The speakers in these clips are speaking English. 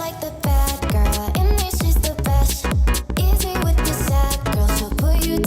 like the bad girl. In me, she's the best. Easy with the sad girl. She'll put you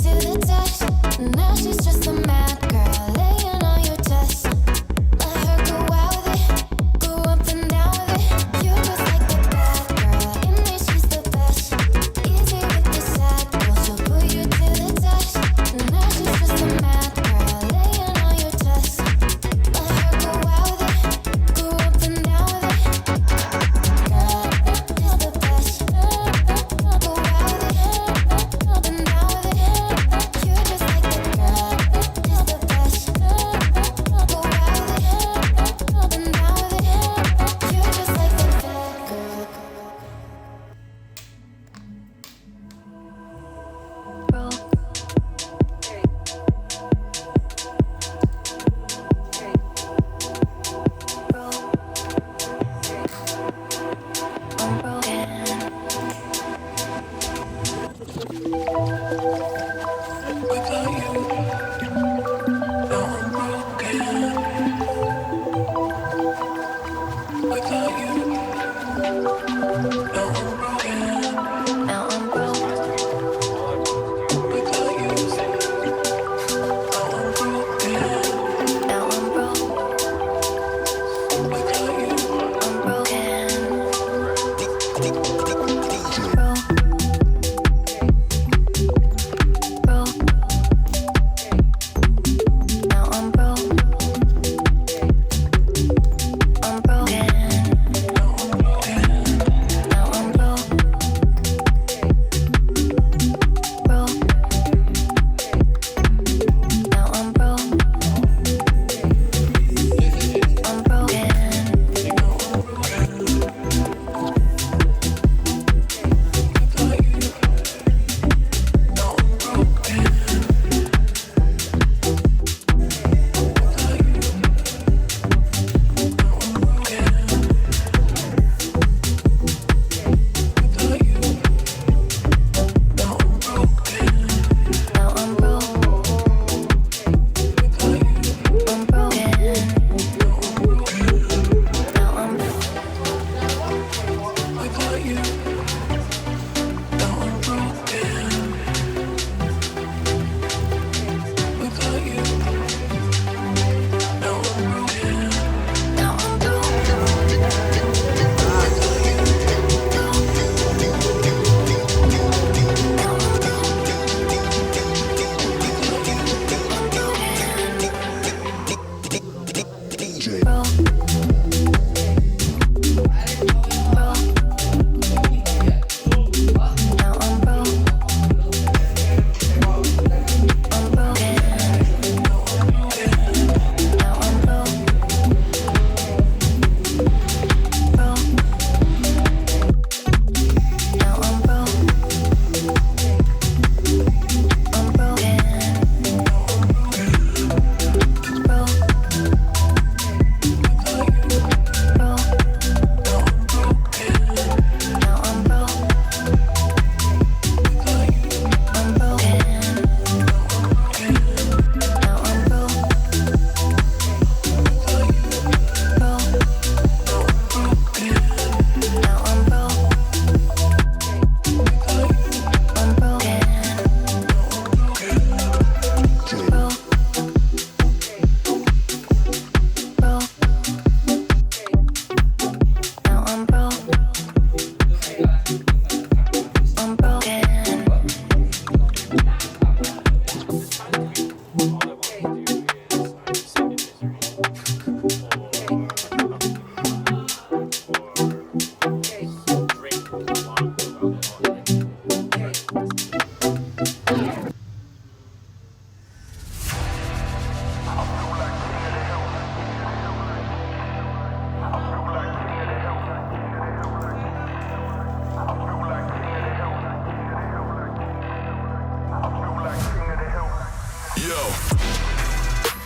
Yo,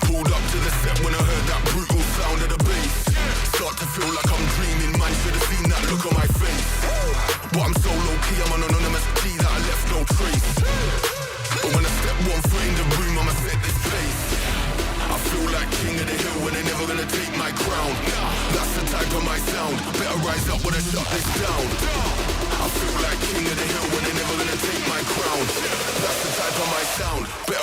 pulled up to the set when I heard that brutal sound of the bass. Start to feel like I'm dreaming, man, should've seen that look on my face. But I'm so low-key, I'm an anonymous G that I left no trace. But when I step 1 foot in the room, I'ma set this pace. I feel like king of the hill when they're never gonna take my crown. That's the type of my sound, better rise up when I shut this down. I feel like king of the hill when they're never gonna take my crown. That's the type of my sound, better